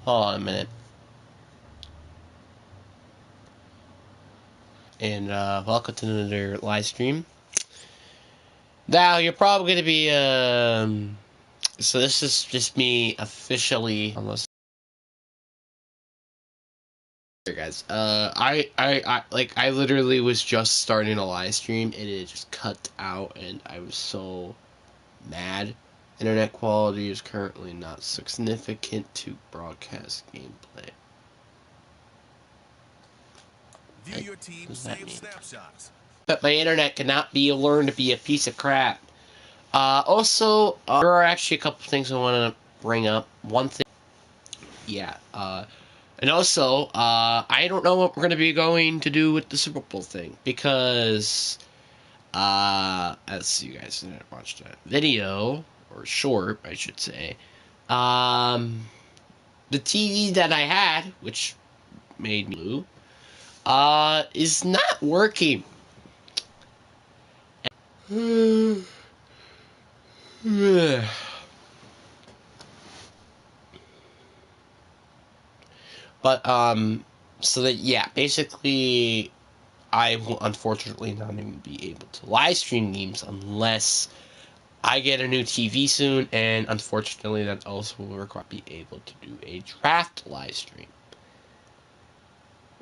Hold on a minute. And welcome to another live stream. Now, you're probably going to be, so this is just me officially, almost, here guys, I literally was just starting a live stream, and it just cut out, and I was so mad. Internet quality is currently not significant to broadcast gameplay. View your team save snapshots. But my internet cannot be learned to be a piece of crap. Also, there are actually a couple things I want to bring up. One thing, yeah, and also, I don't know what we're going to be going to do with the Super Bowl thing, because, as you guys didn't watch that video, or short, I should say, the TV that I had, which made me blue, is not working. But, so that, yeah, basically, I will unfortunately not even be able to live stream games unless I get a new TV soon, and unfortunately, that also will require me be able to do a draft live stream.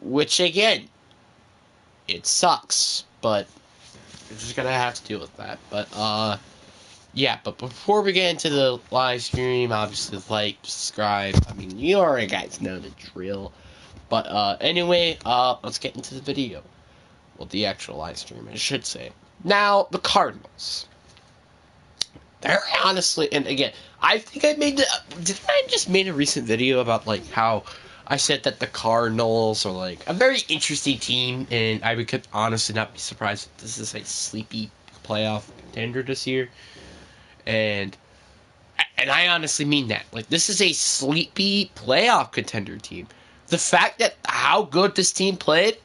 Which, again, it sucks, but you're just gonna have to deal with that. But, yeah, but before we get into the live stream, obviously, like, subscribe. I mean, you already guys know the drill. But, anyway, let's get into the video. Well, the actual live stream, I should say. Now, the Cardinals. They're honestly, and again, I think I made, did I just made a recent video about, like, how I said that the Cardinals are, like, a very interesting team, and I could honestly not be surprised if this is a sleepy playoff contender this year. And I honestly mean that. Like, this is a sleepy playoff contender team. The fact that how good this team played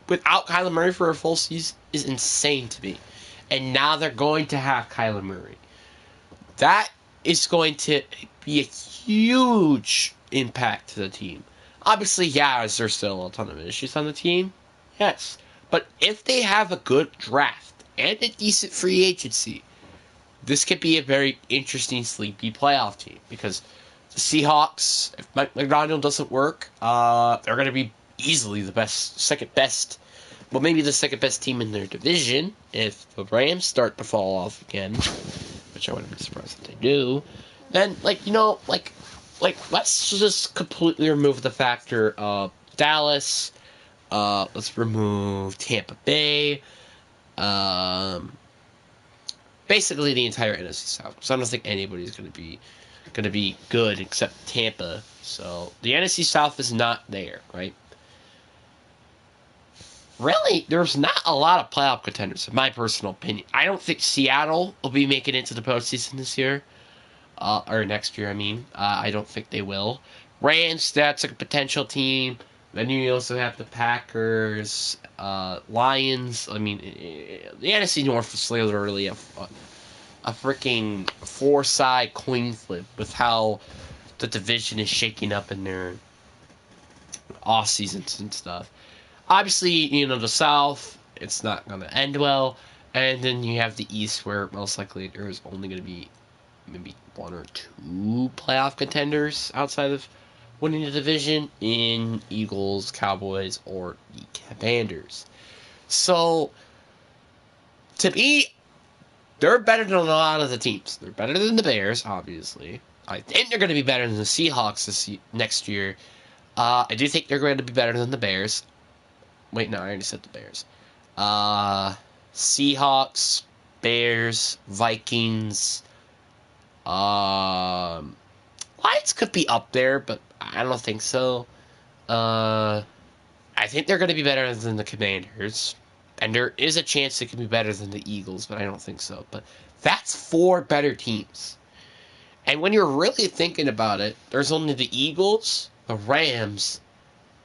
without Kyler Murray for a full season is insane to me. And now they're going to have Kyler Murray. That is going to be a huge impact to the team. Obviously, yeah, is there still a ton of issues on the team? Yes. But if they have a good draft and a decent free agency, this could be a very interesting sleepy playoff team. Because the Seahawks, if Mike McDaniel doesn't work, they're going to be easily the second best, well, maybe the second best team in their division if the Rams start to fall off again, which I wouldn't be surprised if they do. Then, like, let's just completely remove the factor of Dallas. Let's remove Tampa Bay. Basically the entire NFC South. So I don't think anybody's going to be good except Tampa. So the NFC South is not there, right? Really, there's not a lot of playoff contenders, in my personal opinion. I don't think Seattle will be making it to the postseason this year. Or next year, I mean. I don't think they will. Rams, that's a potential team. Then you also have the Packers, Lions. I mean, the NFC North is literally a freaking four-side coin flip with how the division is shaking up in their off seasons and stuff. Obviously, the South, it's not going to end well. And then you have the East, where most likely there's only going to be maybe one or two playoff contenders outside of winning the division in Eagles, Cowboys, or the Commanders. So, to me, they're better than a lot of the teams. They're better than the Bears, obviously. I think they're going to be better than the Seahawks next year. I do think they're going to be better than the Bears. Wait, no, I already said the Bears. Seahawks, Bears, Vikings. Lions could be up there, but I don't think so. I think they're going to be better than the Commanders. And there is a chance they could be better than the Eagles, but I don't think so. But that's four better teams. And when you're really thinking about it, there's only the Eagles, the Rams,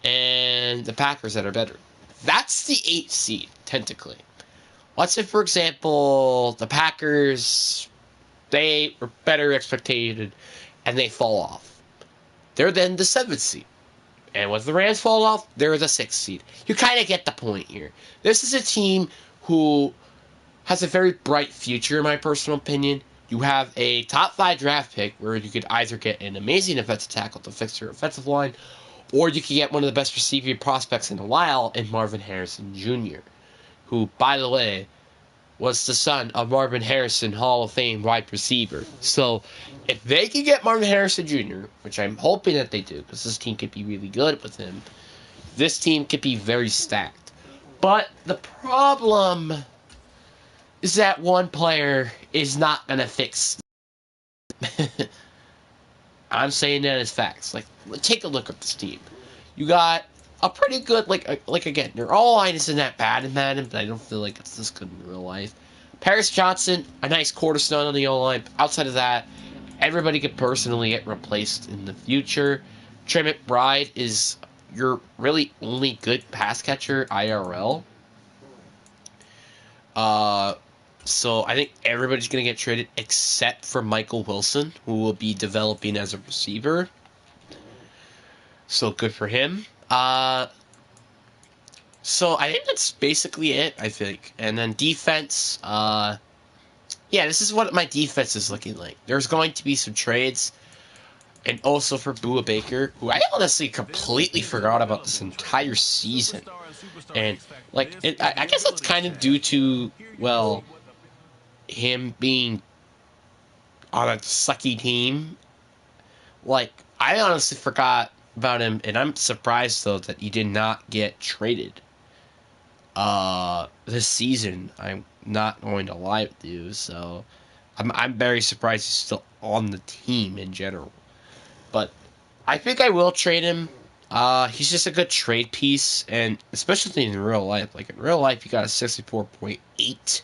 and the Packers that are better. That's the 8th seed, technically. Let's say, for example, the Packers, they were better expected, and they fall off. they're then the 7th seed. And when the Rams fall off, they're the 6th seed. You kind of get the point here. This is a team who has a very bright future, in my personal opinion. You have a top 5 draft pick where you could either get an amazing offensive tackle to fix your offensive line, or you could get one of the best receiving prospects in a while in Marvin Harrison Jr., who, by the way, was the son of Marvin Harrison, Hall of Fame wide receiver. So, if they can get Marvin Harrison Jr., which I'm hoping that they do, because this team could be really good with him, this team could be very stacked. But the problem is that one player is not going to fix. I'm saying that as facts. Like, take a look at this team. You got a pretty good, like again, their all-line isn't that bad in Madden, but I don't feel like it's this good in real life. Paris Johnson, a nice cornerstone on the O-line. Outside of that, everybody could personally get replaced in the future. Trey McBride is your really only good pass catcher IRL. So I think everybody's going to get traded except for Michael Wilson, who will be developing as a receiver. So good for him. So I think that's basically it, I think. And then defense, yeah, this is what my defense is looking like. There's going to be some trades. And also for Bua Baker, who I honestly completely forgot about this entire season. And, like, I guess that's kind of due to, well, him being on a sucky team. Like, I honestly forgot about him, and I'm surprised, though, that he did not get traded this season. I'm not going to lie with you, so I'm very surprised he's still on the team in general. But I think I will trade him. He's just a good trade piece, and especially in real life. Like, in real life, you got a 64.8,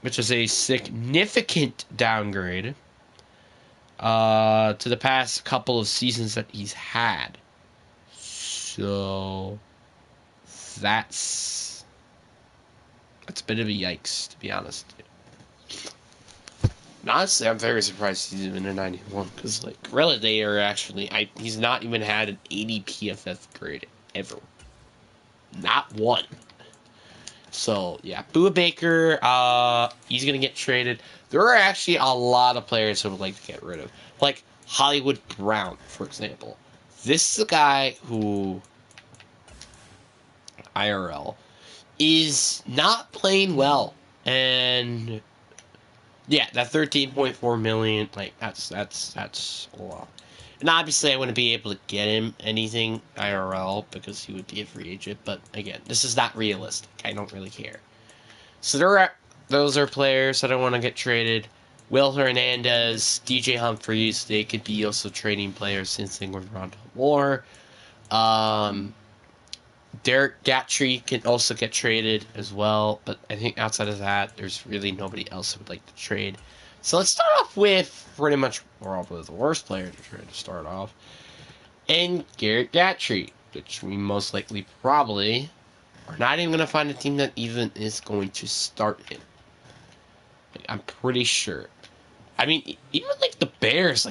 which is a significant downgrade to the past couple of seasons that he's had. So that's a bit of a yikes, to be honest. Honestly, I'm very surprised he's even a 91, because, like, really, they are actually, he's not even had an 80 PFF grade ever. Not one. So, yeah, Bua Baker, he's going to get traded. There are actually a lot of players who would like to get rid of. Like, Hollywood Brown, for example. This is a guy who, IRL, is not playing well. And yeah, that 13.4 million, like, that's a lot. And obviously I wouldn't be able to get him anything IRL because he would be a free agent, but again, this is not realistic. I don't really care. So those are players that I want to get traded. Will Hernandez, DJ Humphries, they could be also trading players since they were Rondo Moore. Derek Gatry can also get traded as well, but I think outside of that, there's really nobody else who would like to trade. So let's start off with pretty much probably the worst player to try to start off, and Garrett Gatry, which we most likely probably are not even going to find a team that even is going to start him. Like, I'm pretty sure. I mean, even like the Bears,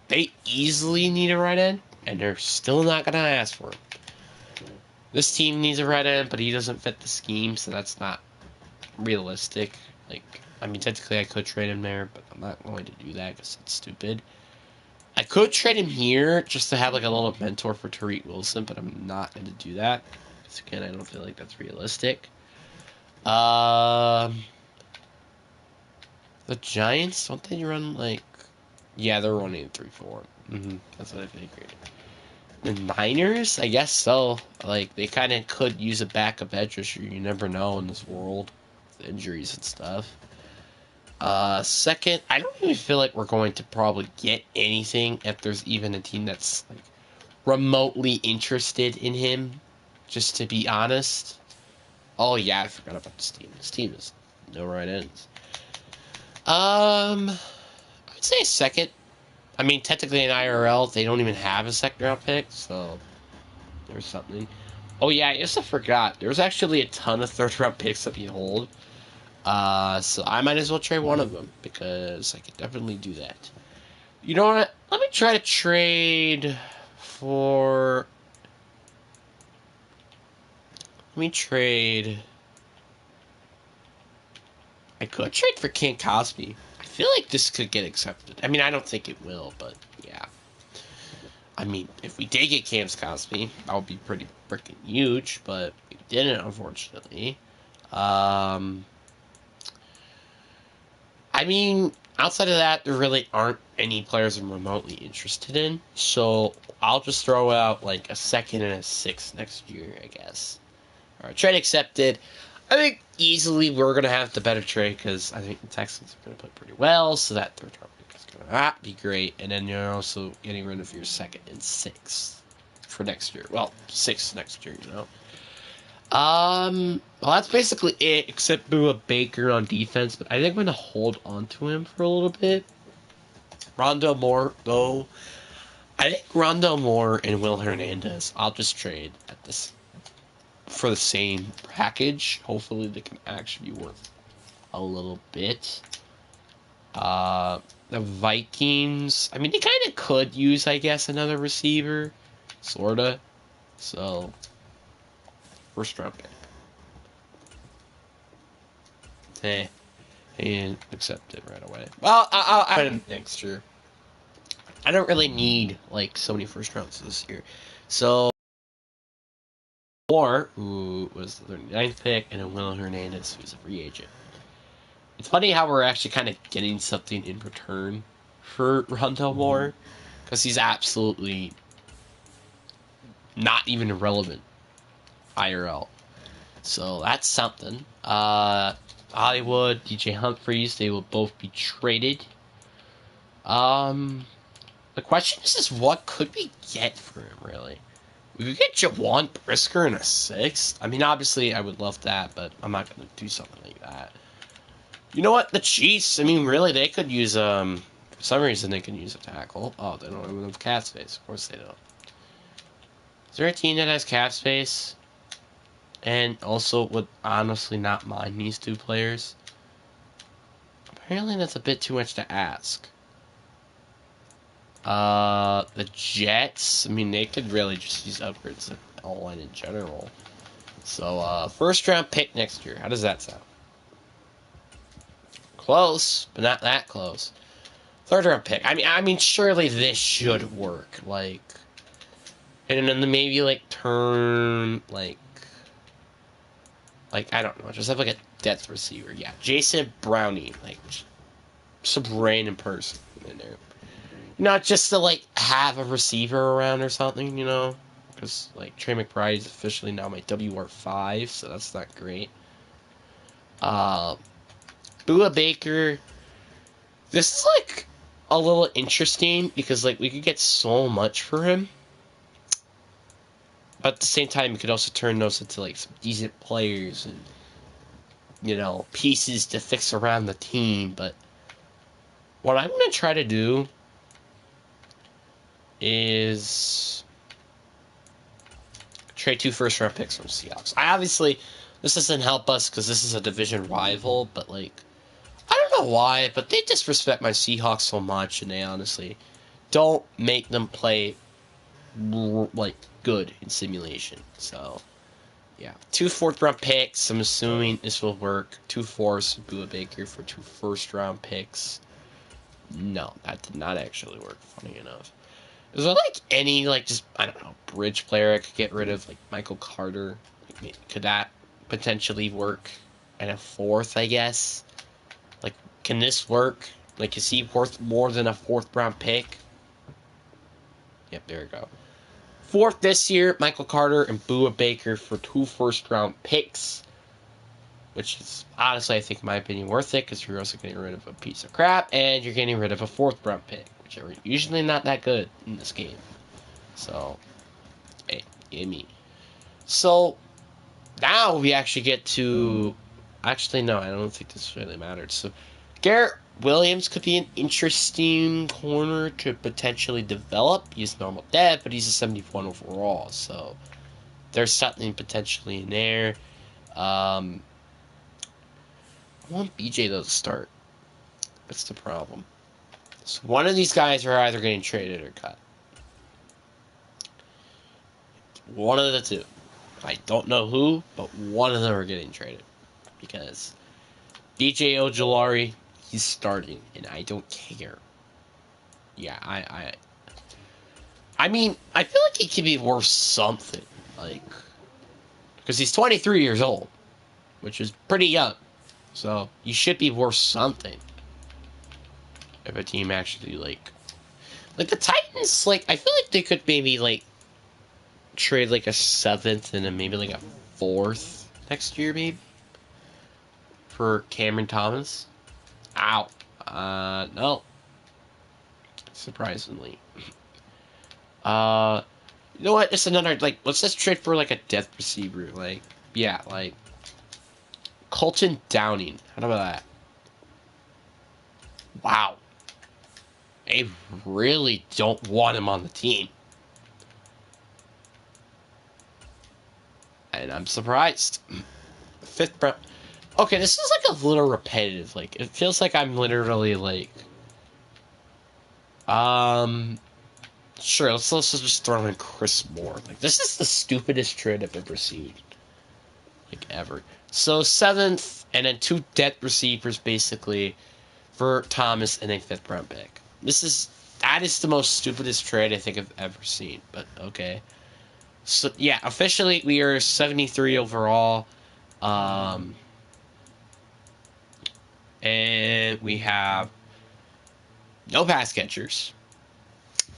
they easily need a right end, and they're still not going to ask for it. This team needs a right end, but he doesn't fit the scheme, so that's not realistic. Like, I mean, technically I could trade him there, but I'm not going to do that because it's stupid. I could trade him here just to have, like, a little mentor for Tariq Wilson, but I'm not going to do that. Because, again, I don't feel like that's realistic. The Giants, don't they run, like... Yeah, they're running 3-4. That's what I figured. The Niners? I guess so. Like, they kind of could use a backup edge rusher. You never know in this world. With injuries and stuff. Second, I don't really feel like we're going to probably get anything if there's even a team that's, like, remotely interested in him. Just to be honest. Oh, yeah, I forgot about this team. This team is no right ends. I'd say second. I mean, technically in IRL, they don't even have a second round pick, so there's something. Oh, yeah, I just forgot. There's actually a ton of third round picks that we hold. So I might as well trade one of them, because I could definitely do that. You know what? Let me try to trade for... Let me trade... I could trade for King Cosby. I feel like this could get accepted. I mean, I don't think it will, but yeah. I mean, if we did get Cam Cosby, that would be pretty freaking huge, but we didn't, unfortunately. I mean, outside of that, there really aren't any players I'm remotely interested in, so I'll just throw out like a second and a sixth next year, I guess. Alright, trade accepted. I think easily we're going to have the better trade because I think the Texans are going to play pretty well, so that third round pick is going to be great. And then you're also getting rid of your second and sixth for next year. Well, sixth next year, you know. Well, that's basically it, except Bua Baker on defense, but I think I'm going to hold on to him for a little bit. Rondo Moore, though, I think Rondo Moore and Will Hernandez, I'll just trade at this for the same package. Hopefully they can actually be worth a little bit. The Vikings, I mean, they kind of could use, I guess, another receiver. Sorta. So, first round pick. Hey, and accept it right away. Well, I'll next year. I don't really need, like, so many first rounds this year. So, Moore, who was the 39th pick, and then Will Hernandez, who's a free agent. It's funny how we're actually kind of getting something in return for Rondo Moore, because he's absolutely not even relevant IRL. So that's something. Hollywood, DJ Humphries, they will both be traded. The question is what could we get for him, really? We could get Jawan Brisker in a sixth. I mean, obviously, I would love that, but I'm not going to do something like that. You know what? The Chiefs, I mean, really, they could use, for some reason, they can use a tackle. Oh, they don't even have cap space. Of course they don't. Is there a team that has cap space? And also would honestly not mind these two players? Apparently that's a bit too much to ask. The Jets, I mean, they could really just use upgrades all line in general. So, first round pick next year. How does that sound? Close, but not that close. Third round pick. I mean, surely this should work. Like, and then maybe like turn like I don't know, just have like a depth receiver. Yeah, Jason Brownie, like some random person in there. Not just to like have a receiver around or something, you know, because like Trey McBride is officially now my WR5, so that's not great. Bua Baker. This is like a little interesting because like we could get so much for him. But at the same time, you could also turn those into like some decent players and, you know, pieces to fix around the team. But what I'm going to try to do is trade 2 first-round picks from Seahawks. This doesn't help us because this is a division rival, but like, I don't know why, but they disrespect my Seahawks so much, and they honestly don't make them play like good in simulation. So yeah, 2 fourth-round picks. I'm assuming this will work. 2 fourths, Bua Baker for 2 first-round picks. No, that did not actually work. Funny enough, is there like any like just I don't know bridge player I could get rid of like Michael Carter? Like, could that potentially work? And a fourth, I guess. Like, can this work? Like, is he worth more than a 4th-round pick? Yep, there we go. 4th this year, Michael Carter and Bua Baker for 2 first-round picks. Which is, honestly, I think, in my opinion, worth it, because you're also getting rid of a piece of crap, and you're getting rid of a 4th-round pick, which are usually not that good in this game. So, hey, gimme. So, now we actually get to... Actually, no, I don't think this really matters. So, Garrett Williams could be an interesting corner to potentially develop. He's normal dev, but he's a 71 overall, so there's something potentially in there. I want BJ though to start. That's the problem. So one of these guys are either getting traded or cut. One of the two. I don't know who, but one of them are getting traded. Because DJ Ojolari, he's starting, and I don't care. Yeah, I mean, I feel like he could be worth something. Like, because he's 23 years old, which is pretty young. So, he should be worth something. If a team actually, like the Titans, like, I feel like they could maybe, like, trade, like, a 7th and then maybe, like, a 4th next year, maybe? For Cameron Thomas. Ow. No. Surprisingly. You know what? It's another, like, let's just trade for, like, a depth receiver. Like, yeah, like, Colton Downing. How about that? Wow. They really don't want him on the team. And I'm surprised. 5th round. Okay, this is, like, a little repetitive. Like, it feels like I'm literally, like, sure, let's just throw in Chris Moore. Like, this is the stupidest trade I've ever seen. Like, ever. So, 7th, and then 2 depth receivers, basically, for Thomas and a 5th round pick. That is the most stupidest trade I think I've ever seen, but okay. So, yeah, officially, we are 73 overall. And we have no pass catchers,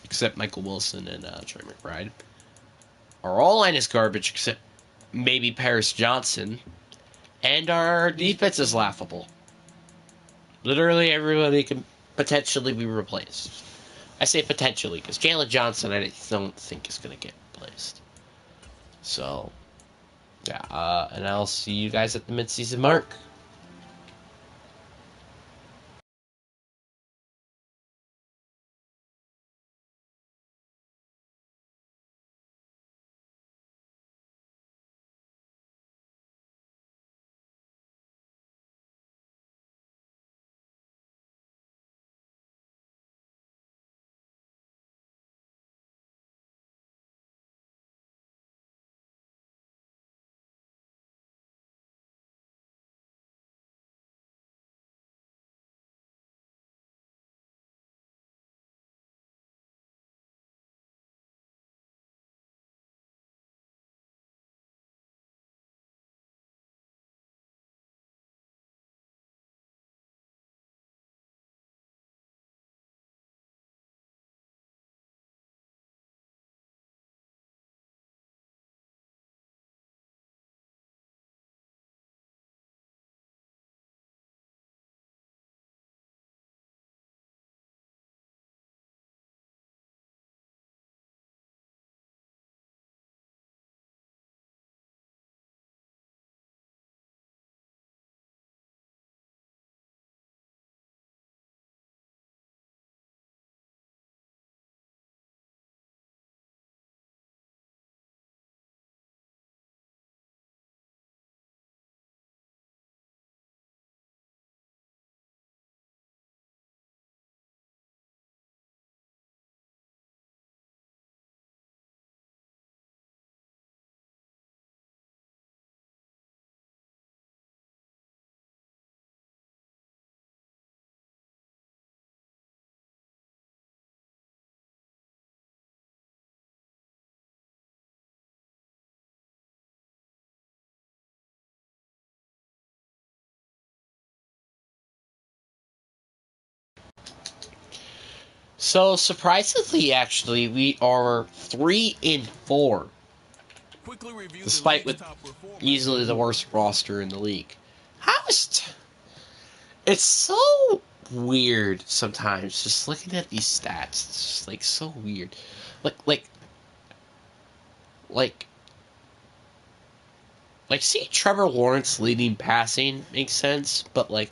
except Michael Wilson and Trey McBride. Our all-line is garbage, except maybe Paris Johnson. And our defense is laughable. Literally everybody can potentially be replaced. I say potentially, because Jalen Johnson I don't think is going to get replaced. So, yeah, and I'll see you guys at the midseason mark. So, surprisingly, actually, we are 3-4. Despite with easily the worst roster in the league. It's so weird sometimes, just looking at these stats. It's just, like, so weird. Like, like, like, see Trevor Lawrence leading passing makes sense, but, like,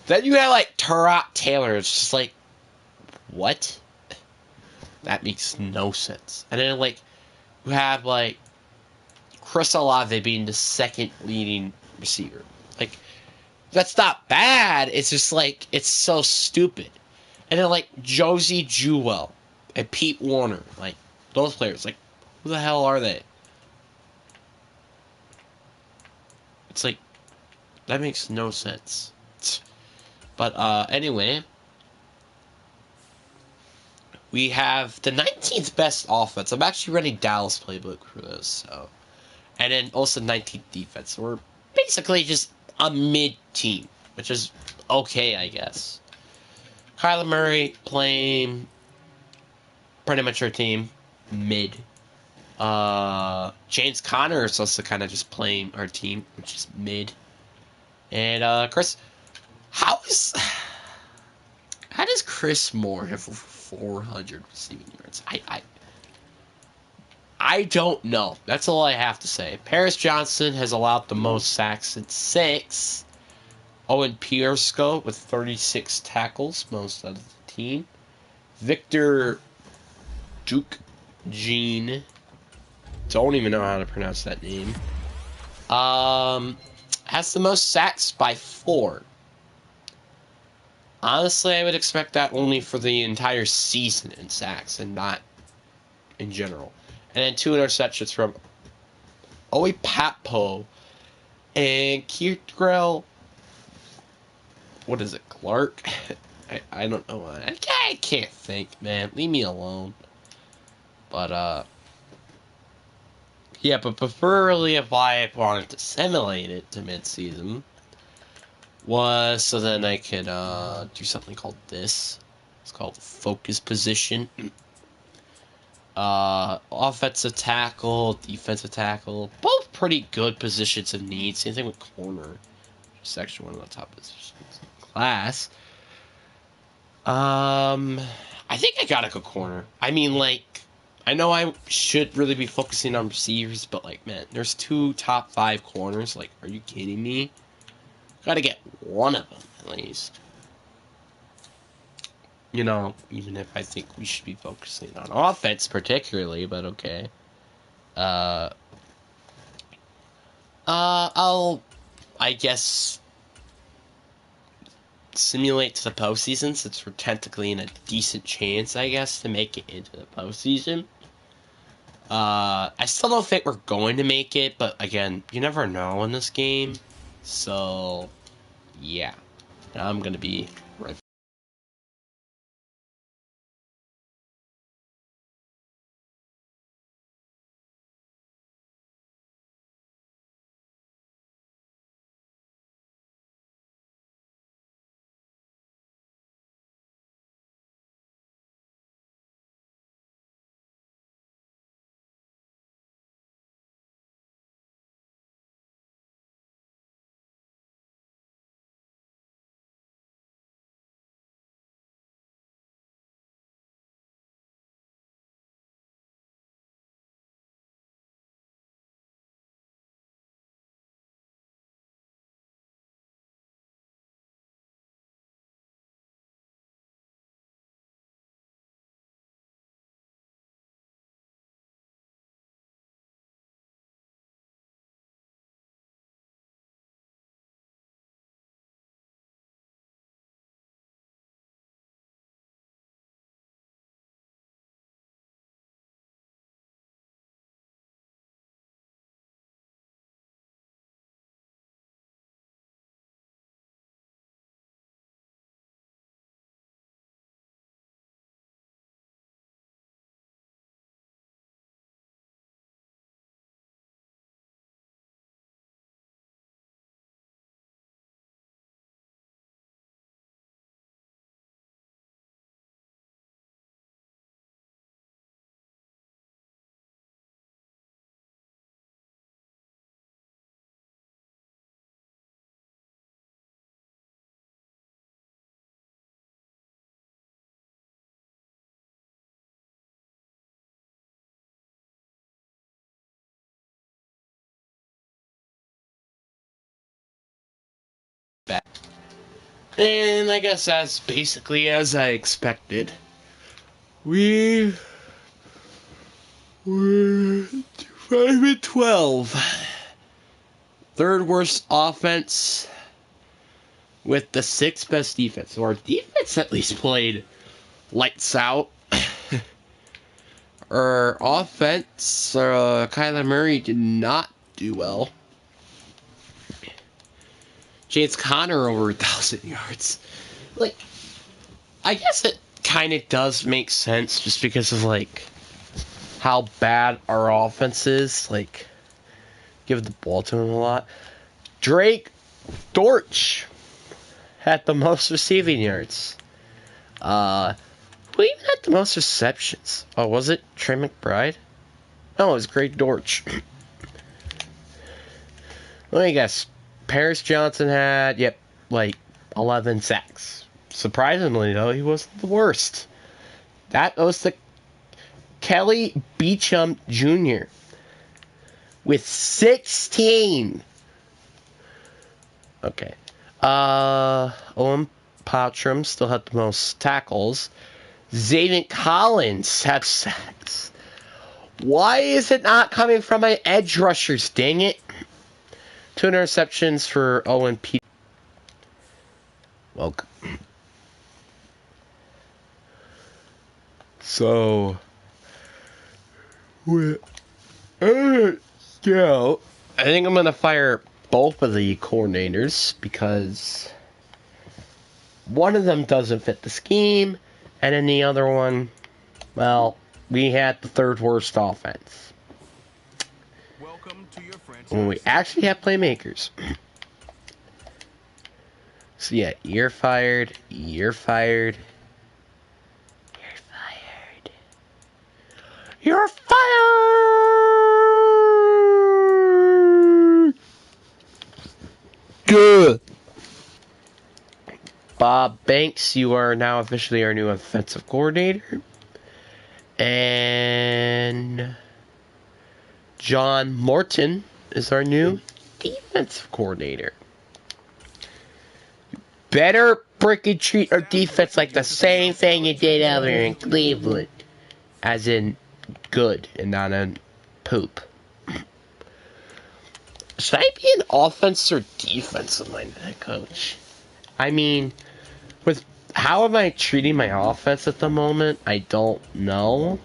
then you have, like, Tyrod Taylor. It's just like, what? That makes no sense. And then, like, you have, like, Chris Olave being the 2nd leading receiver. Like, that's not bad. It's just, like, it's so stupid. And then, like, Josie Jewell and Pete Warner. Like, those players. Like, who the hell are they? It's like, that makes no sense. But, anyway. We have the 19th best offense. I'm actually running Dallas playbook for this, so. And then also 19th defense. So we're basically just a mid-team, which is okay, I guess. Kyler Murray playing pretty much our team. Mid. James Conner is also kind of just playing our team, which is mid. And, Chris, how does Chris Moore have 400 receiving yards? I don't know. That's all I have to say. Paris Johnson has allowed the most sacks at 6. Owen Piersco with 36 tackles, most out of the team. Victor Duke Jean. Don't even know how to pronounce that name. Has the most sacks by 4. Honestly, I would expect that only for the entire season in sacks and not in general. And then 2 interceptions from Owe Papo and Kietrell. What is it, Clark? I don't know. I can't think, man. Leave me alone. But, yeah, but preferably if I wanted to simulate it to mid-season, was so then I could, do something called this. It's called focus position. Offensive tackle, defensive tackle, both pretty good positions of need. Same thing with corner. Just actually one of the top positions in class. I think I gotta go corner. I mean, like, I know I should really be focusing on receivers, but, like, man, there's 2 top 5 corners. Like, are you kidding me? Gotta get one of them, at least. You know, even if I think we should be focusing on offense particularly, but okay. I'll, I guess, simulate to the postseason, since we're technically in a decent chance, I guess, to make it into the postseason. I still don't think we're going to make it, but again, you never know in this game. So, yeah. Now I'm gonna be right back. And I guess that's basically as I expected. We were 5-12. Third worst offense with the 6th best defense. So our defense at least played lights out. Our offense, Kyler Murray did not do well. James Conner over 1,000 yards. Like, I guess it kind of does make sense just because of, like, how bad our offense is. Like, give the ball to him a lot. Drake Dortch had the most receiving yards. Who even had the most receptions? Oh, was it Trey McBride? No, it was Greg Dortch. Let me guess. Paris Johnson had, like 11 sacks. Surprisingly, though, he wasn't the worst. That was the Kelly Beecham Jr. with 16. Okay. Owen Patrum still had the most tackles. Zayden Collins had sacks. Why is it not coming from my edge rushers? Dang it. 2 interceptions for Owen P. Welcome. So, I think I'm going to fire both of the coordinators because one of them doesn't fit the scheme, and then the other one, well, we had the third worst offense. Welcome to your franchise. When we actually have playmakers. So yeah, you're fired. You're fired. You're fired. You're fired! Good. Bob Banks, you are now officially our new offensive coordinator. And John Morton is our new defensive coordinator. Better freaking treat our defense like the same thing you did over here in Cleveland. As in good and not in poop. Should I be an offense or defensive minded head coach? I mean, with how am I treating my offense at the moment? I don't know.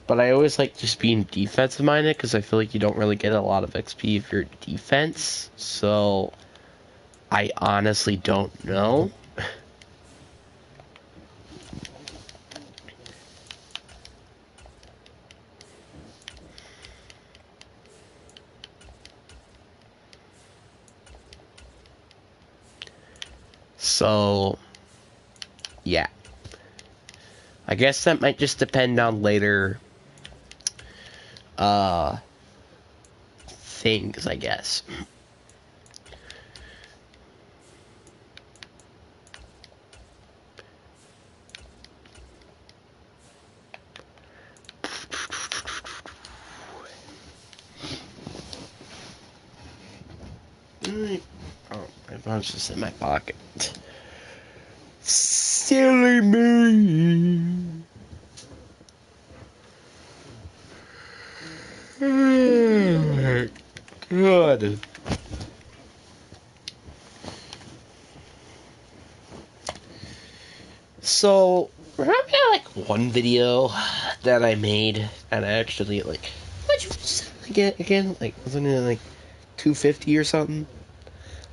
But I always like just being defensive minded because I feel like you don't really get a lot of XP if you're defense. So I honestly don't know. So, yeah. I guess that might just depend on later things, I guess. Oh, my phone's just in my pocket. Silly me. Good. So, remember like one video that I made and I actually like, what was it again? Like, wasn't it like 250 or something?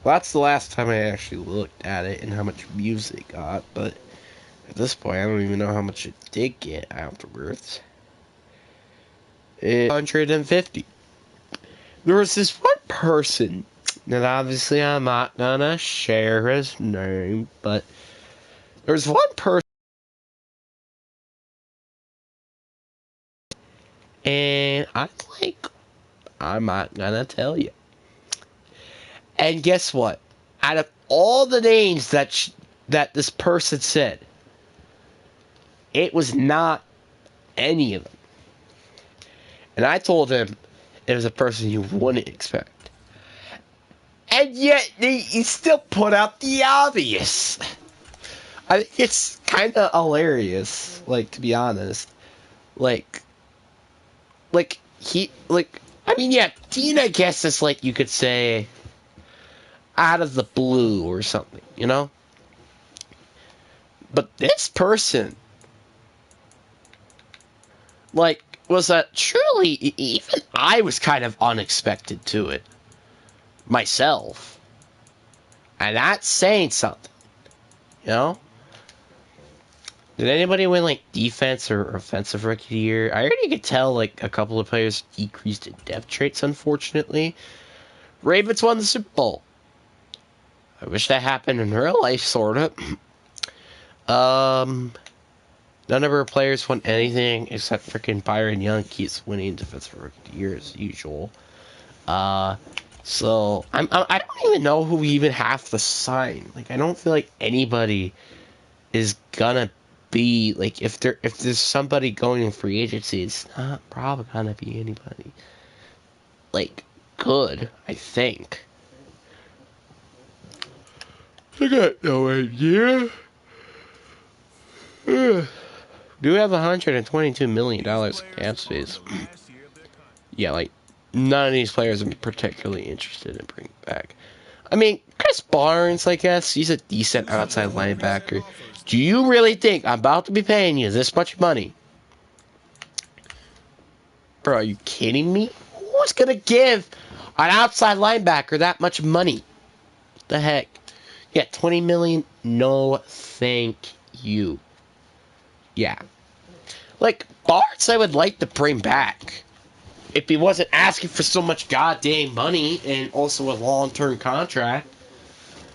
Well, that's the last time I actually looked at it and how much views it got, but at this point, I don't even know how much it did get afterwards. 150. There was this one person that obviously I'm not gonna share his name, but there was one person, and I'm like, I'm not gonna tell you. And guess what? Out of all the names that this person said, it was not any of them. And I told him it was a person you wouldn't expect. And yet, he still put out the obvious. I think it's kind of hilarious, like, to be honest. I mean, yeah, Dean, I guess it's like you could say out of the blue or something, you know? But this person, like, was that truly, even I was kind of unexpected to it myself. And that's saying something, you know? Did anybody win, like, defense or offensive rookie of the year? I already could tell, like, a couple of players decreased in depth traits, unfortunately. Ravens won the Super Bowl. I wish that happened in real life, sort of. None of our players won anything except freaking Byron Young keeps winning defensive rookie of the year as usual. So I don't even know who we even have to sign. Like, I don't feel like anybody is gonna be like, if there's somebody going in free agency, it's not probably gonna be anybody like good. I think. I got no idea. Do have $122 million in cap space. Yeah, like, none of these players I'm particularly interested in bringing back. I mean, Chris Barnes, I guess, he's a decent outside linebacker. Do you really think I'm about to be paying you this much money? Bro, are you kidding me? Who's gonna give an outside linebacker that much money? What the heck? Yeah, $20 million. No, thank you. Yeah. Like, Barnes I would like to bring back. If he wasn't asking for so much goddamn money and also a long-term contract.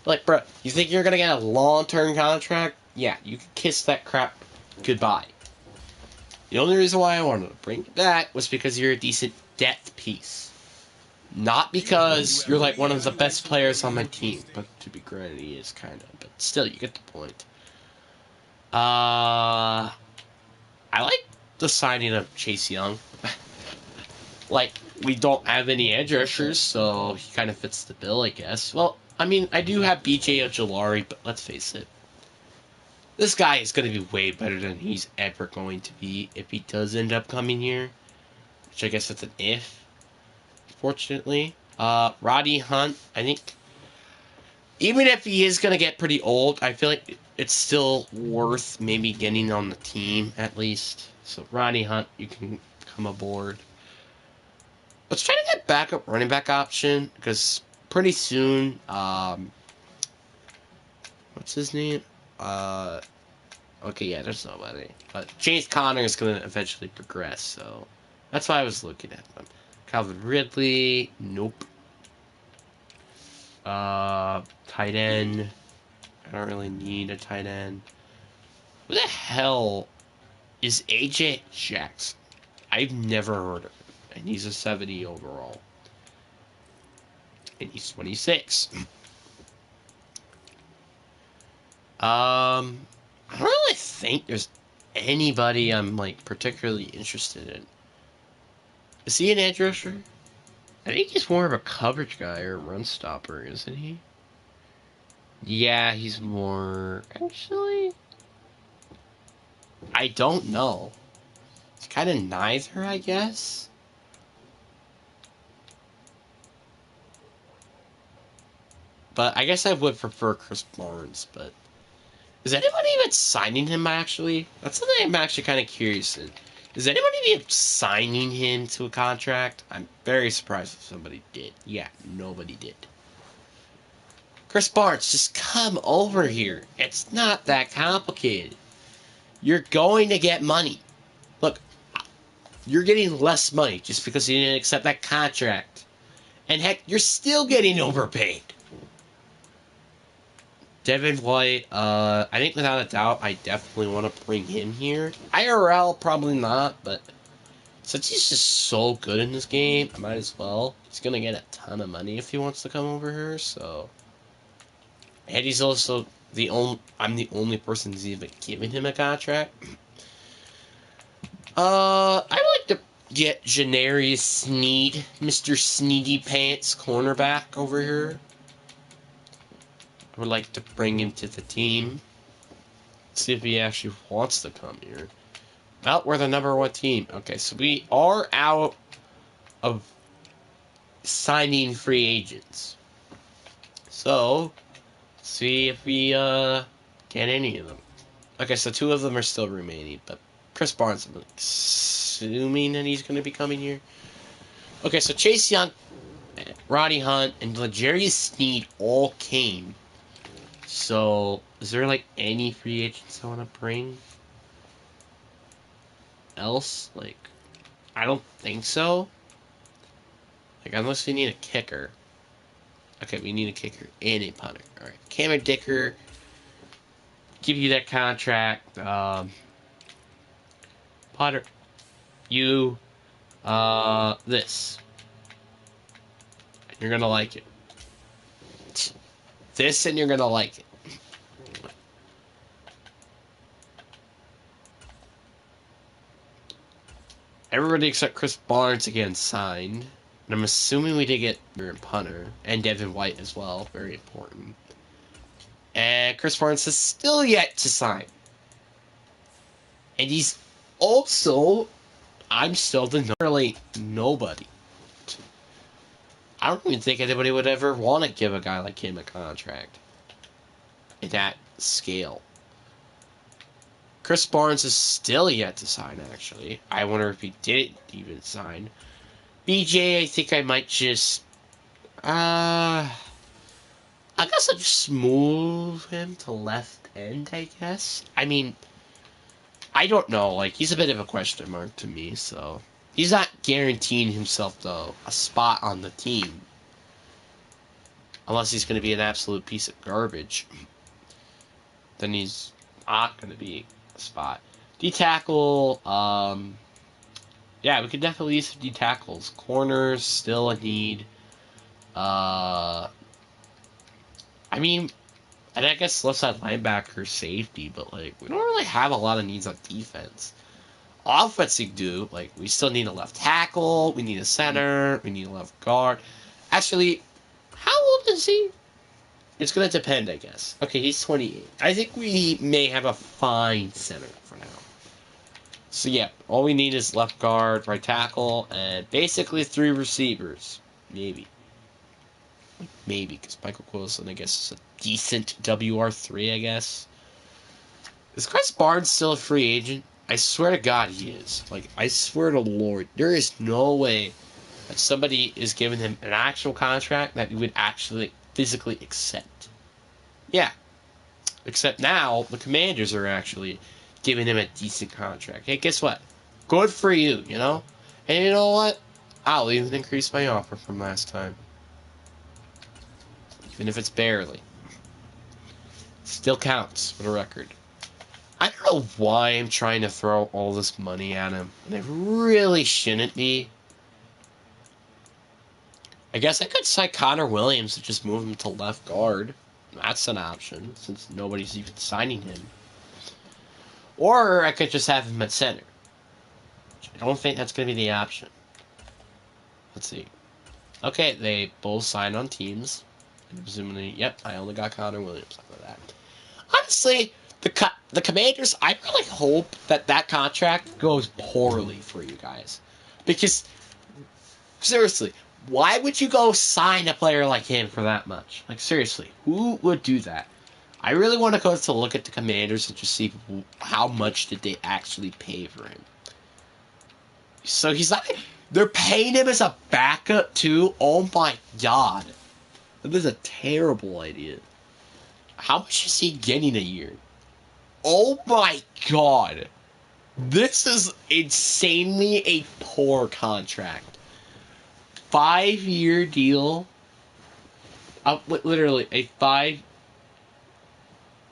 Like, bro, you think you're gonna get a long-term contract? Yeah, you can kiss that crap goodbye. The only reason why I wanted to bring it back was because you're a decent depth piece. Not because you're like one of the best players on my team, but to be granted, he is kind of. But still, you get the point. I like the signing of Chase Young. Like, we don't have any edge rushers, so he kind of fits the bill, I guess. Well, I mean, I do have BJ Ojolari, but let's face it. This guy is going to be way better than he's ever going to be if he does end up coming here. Which I guess that's an if, fortunately. Roddy Hunt, I think, even if he is going to get pretty old, I feel like it's still worth maybe getting on the team, at least. So, Roddy Hunt, you can come aboard. Let's try to get backup running back option, because pretty soon, what's his name? Okay, yeah, there's nobody. But James Conner is going to eventually progress, so that's why I was looking at them. Calvin Ridley, nope. Tight end. I don't really need a tight end. Who the hell is AJ Jackson? I've never heard of him, and he's a 70 overall. And he's 26. I don't really think there's anybody I'm, like, particularly interested in. Is he an edge rusher? I think he's more of a coverage guy or a run stopper, isn't he? Yeah, he's more... Actually... I don't know. It's kind of neither, I guess. But I guess I would prefer Chris Barnes, but... Is anybody even signing him, actually? That's something I'm actually kind of curious in. Is anybody even signing him to a contract? I'm very surprised if somebody did. Yeah, nobody did. Chris Barnes, just come over here. It's not that complicated. You're going to get money. Look, you're getting less money just because you didn't accept that contract. And heck, you're still getting overpaid. Devin White, I think without a doubt, I definitely want to bring him here. IRL, probably not, but since he's just so good in this game, I might as well. He's going to get a ton of money if he wants to come over here, so. And he's also I'm the only person who's even giving him a contract. I would like to get Janarius Sneed, Mr. Sneedy Pants cornerback over here. I would like to bring him to the team. See if he actually wants to come here. Well, we're the #1 team. Okay, so we are out of signing free agents. So, see if we get any of them. Okay, so 2 of them are still remaining, but Chris Barnes, I'm assuming that he's going to be coming here. Okay, so Chase Young, Roddy Hunt, and L'Jarius Sneed all came. So, is there, like, any free agents I want to bring? Else? Like, I don't think so. Like, unless we need a kicker. Okay, we need a kicker and a punter. Alright, Cameron Dicker, give you that contract. Potter, you, this. You're gonna like it. This, and you're gonna like it. Everybody except Chris Barnes again signed. And I'm assuming we did get your punter. And Devin White as well. Very important. And Chris Barnes is still yet to sign. And he's also... I'm still the really nobody. I don't even think anybody would ever want to give a guy like him a contract. At that scale. Chris Barnes is still yet to sign, actually. I wonder if he didn't even sign. BJ, I think I might just... I guess I'll just move him to left end, I guess. I mean, I don't know. Like, he's a bit of a question mark to me, so... He's not guaranteeing himself, though, a spot on the team. Unless he's going to be an absolute piece of garbage. Then he's not going to be a spot. D-tackle, yeah, we could definitely use some D-tackles. Corners, still a need. I mean, and I guess left side linebacker, safety, but, like, we don't really have a lot of needs on defense. Offense, we do. Like, we still need a left tackle, we need a center, we need a left guard. Actually, how old is he? It's going to depend, I guess. Okay, he's 28. I think we may have a fine center for now. So, yeah, all we need is left guard, right tackle, and basically 3 receivers. Maybe. Maybe, because Michael Wilson, I guess, is a decent WR3, I guess. Is Chris Barnes still a free agent? I swear to God he is. Like, I swear to Lord, there is no way that somebody is giving him an actual contract that he would actually physically accept. Yeah. Except now, the Commanders are actually giving him a decent contract. Hey, guess what? Good for you, you know? And you know what? I'll even increase my offer from last time. Even if it's barely. Still counts for the record. I don't know why I'm trying to throw all this money at him. And I really shouldn't be. I guess I could sign Connor Williams and just move him to left guard. That's an option, since nobody's even signing him. Or I could just have him at center. I don't think that's going to be the option. Let's see. Okay, they both signed on teams. And presumably, yep, I only got Connor Williams after that. Honestly, the Commanders, I really hope that that contract goes poorly for you guys. Because, seriously, why would you go sign a player like him for that much? Like, seriously, who would do that? I really want to go to look at the Commanders and just see how much did they actually pay for him. So he's not... They're paying him as a backup, too? Oh, my God. That is a terrible idea. How much is he getting a year? Oh, my God. This is insanely a poor contract. 5-year deal. Literally, a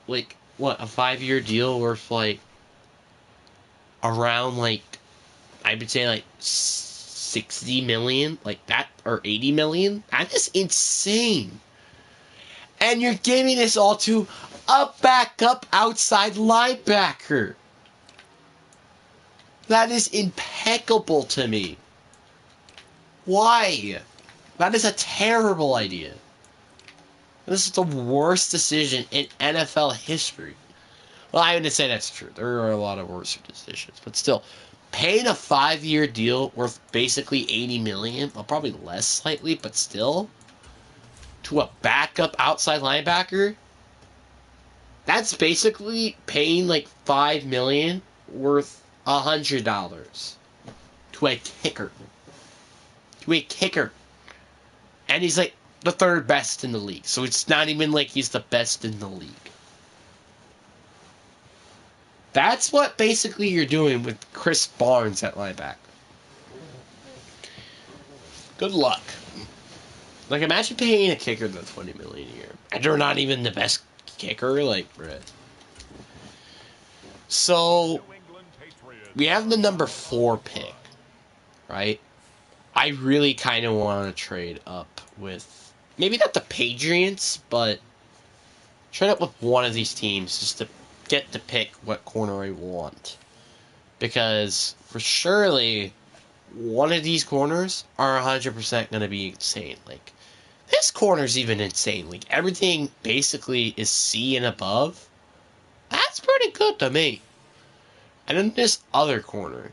5-year deal worth, like, around, like, I would say, like, 60 million, like that, or 80 million. That is insane. And you're giving this all to a backup outside linebacker. That is impeccable to me. Why? That is a terrible idea. This is the worst decision in NFL history. Well, I wouldn't say that's true. There are a lot of worse decisions, but still, paying a 5-year deal worth basically $80 million, well, probably less slightly, but still, to a backup outside linebacker, That's basically paying like $5 million worth $100 to a kicker. To a kicker. And he's like the third best in the league. So it's not even like he's the best in the league. That's what basically you're doing with Chris Barnes at linebacker. Good luck. Like, imagine paying a kicker the $20 million a year, and they're not even the best kicker. Like, bruh. So we have the number 4 pick, right? I really kind of want to trade up with maybe not the Patriots, but trade up with one of these teams just to get to pick what corner I want. Because for surely one of these corners are 100% going to be insane. Like, this corner's even insane. Like, everything basically is C and above. That's pretty good to me. And then this other corner,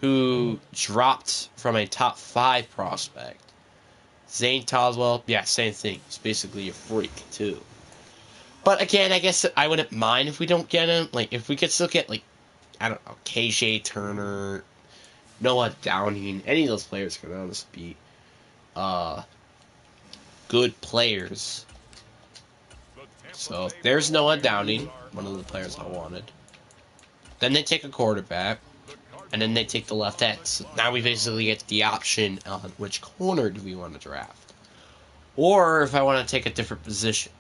who dropped from a top 5 prospect, Zane Toswell, yeah, same thing. He's basically a freak, too. But again, I guess I wouldn't mind if we don't get him. Like, if we could still get, like, I don't know, KJ Turner, Noah Downing, any of those players could honestly be good players. So there's Noah Downing, one of the players I wanted. Then they take a quarterback, and then they take the left end. So now we basically get the option on which corner do we want to draft. Or if I want to take a different position.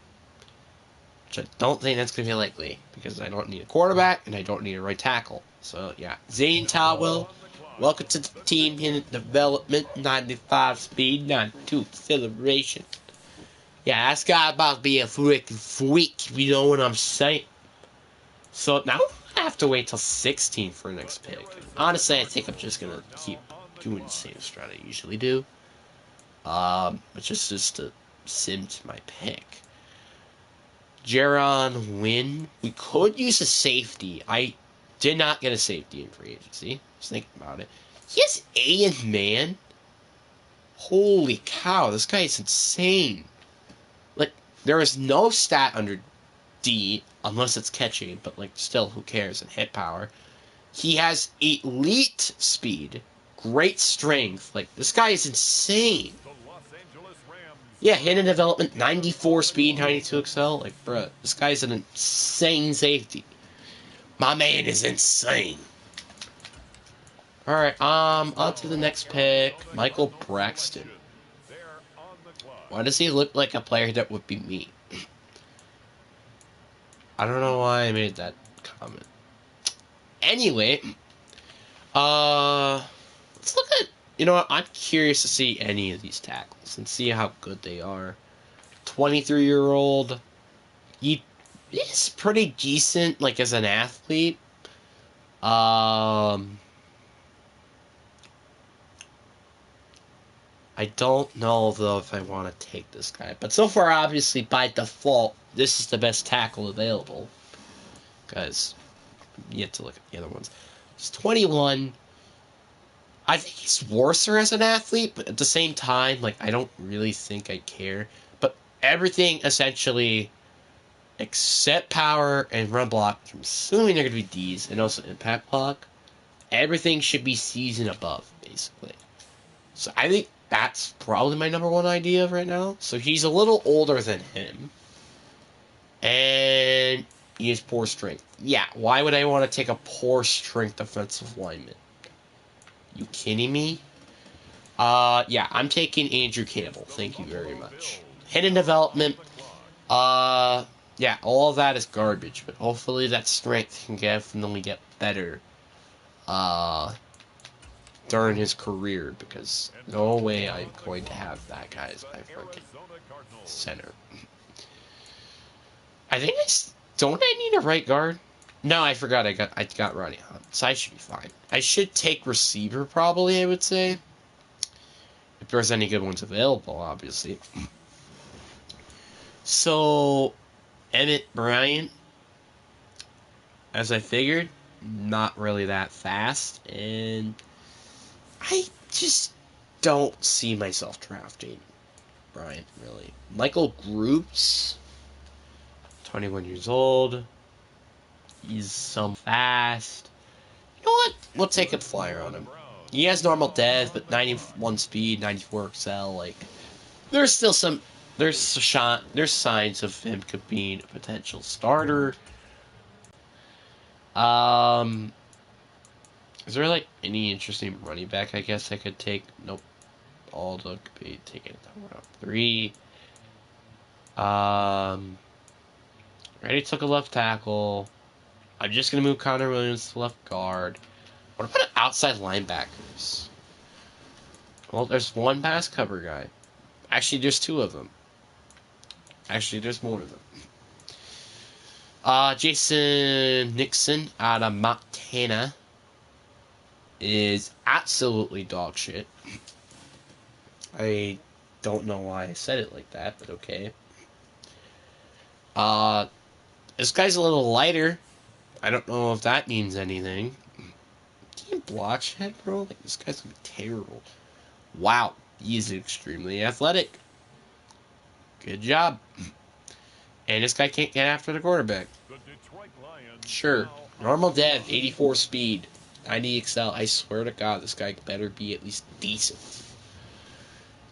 Which I don't think that's going to be likely, because I don't need a quarterback, and I don't need a right tackle. So, yeah. Zane Towell, welcome to the team in development, 95 speed, 92 acceleration. Yeah, that's got about to be a freaking freak, if you know what I'm saying. So, now I have to wait till 16 for the next pick. Honestly, I think I'm just going to keep doing the same strat I usually do. Which is just to sim to my pick. Jaron Wynn. We could use a safety. I did not get a safety in free agency. Just thinking about it. He has A in man. Holy cow, this guy is insane. Like, there is no stat under D, unless it's catching, but, like, still, who cares, and hit power. He has elite speed, great strength. Like, this guy is insane. Yeah, hidden development, 94 speed, 92 excel. Like, bruh, this guy's an insane safety. My man is insane. Alright, on to the next pick. Michael Braxton. Why does he look like a player that would be me? I don't know why I made that comment. Anyway, let's look at, you know what, I'm curious to see any of these tackles and see how good they are. 23-year-old, he's pretty decent, like, as an athlete. I don't know, though, if I want to take this guy. But so far, obviously, by default, this is the best tackle available. Because you have to look at the other ones. He's 21. I think he's worse as an athlete, but at the same time, like, I don't really think I care. But everything, essentially, except power and run block, I'm assuming they're going to be Ds, and also impact block, everything should be Cs and above, basically. So I think that's probably my number one idea right now. So he's a little older than him. And he has poor strength. Yeah, why would I want to take a poor strength defensive lineman? You kidding me? Yeah, I'm taking Andrew Campbell. Thank you very much. Hidden development. Yeah, all of that is garbage, but hopefully that strength can definitely get better, during his career, because no way I'm going to have that guy as my freaking center. I think don't I need a right guard? No, I forgot I got Ronnie Hunt, so I should be fine. I should take receiver probably, I would say. If there's any good ones available, obviously. So, Emmett Bryant, as I figured, not really that fast, and I just don't see myself drafting Bryant, really. Michael Groups, 21 years old. He's some fast. You know what? We'll take a flyer on him. He has normal death, but 91 speed, 94 excel. Like, there's still some. There's signs of him could be a potential starter. Is there like any interesting running back? I guess I could take. Nope. Aldo could be taken at round 3. Already took a left tackle. I'm just gonna move Connor Williams to left guard. What about outside linebackers? Well, there's one pass cover guy. Actually, there's 2 of them. Actually, there's more of them. Jason Nixon out of Montana is absolutely dog shit. I don't know why I said it like that, but okay. This guy's a little lighter. I don't know if that means anything. Can you block shit, bro? Like, this guy's gonna be terrible. Wow, he's extremely athletic. Good job. And this guy can't get after the quarterback. Sure. Normal dev, 84 speed, 90 excel. I swear to God, this guy better be at least decent.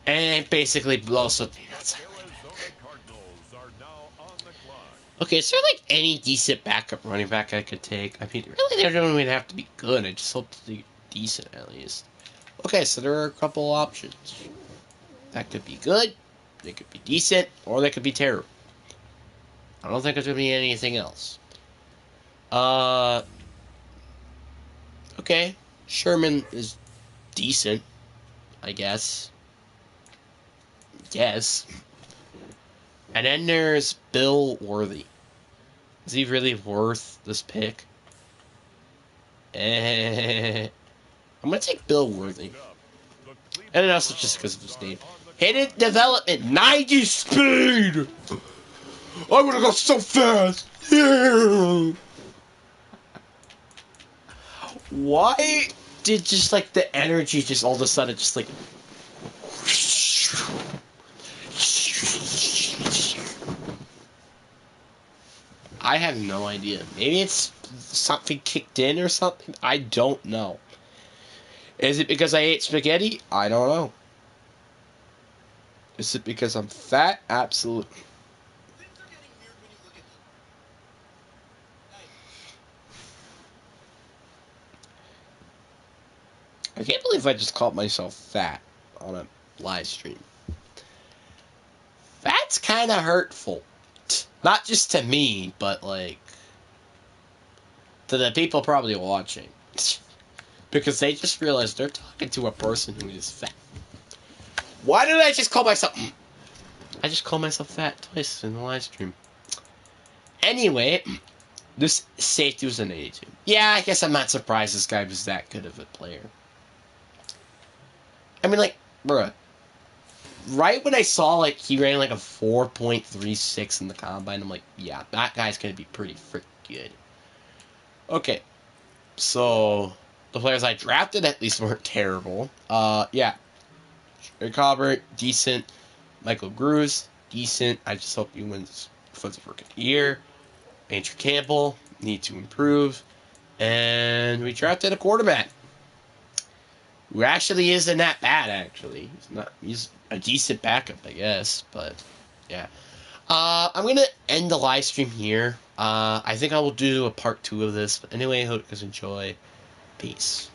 And basically also... Okay, is there like any decent backup running back I could take? I mean, really, they don't even have to be good. I just hope to be decent at least. Okay, so there are a couple options. That could be good, they could be decent, or they could be terrible. I don't think there's going to be anything else. Okay. Sherman is decent, I guess. Yes. And then there's Bill Worthy. Is he really worth this pick? I'm going to take Bill Worthy. And also just because of his name. Hidden development, 90 speed! I'm gonna go so fast! Yeah. Why did just like the energy just all of a sudden just like... I have no idea. Maybe it's something kicked in or something? I don't know. Is it because I ate spaghetti? I don't know. Is it because I'm fat? Absolutely. I can't believe I just called myself fat on a live stream. Fat's kind of hurtful. Not just to me, but like to the people probably watching. Because they just realized they're talking to a person who is fat. Why did I just call myself... I just called myself fat twice in the live stream. Anyway, this safety was an 82. Yeah, I guess I'm not surprised this guy was that good of a player. I mean, like, bruh. Right when I saw, like, he ran, like, a 4.36 in the combine, I'm like, yeah, that guy's gonna be pretty freaking good. Okay. So, the players I drafted at least weren't terrible. Yeah. Trey Colbert, decent. Michael Gruis, decent. I just hope he wins Defensive Rookie of the Year. Andrew Campbell, need to improve. And we drafted a quarterback. Who actually isn't that bad, actually. He's a decent backup, I guess. But, yeah. I'm going to end the live stream here. I think I will do a part 2 of this. But anyway, I hope you guys enjoy. Peace.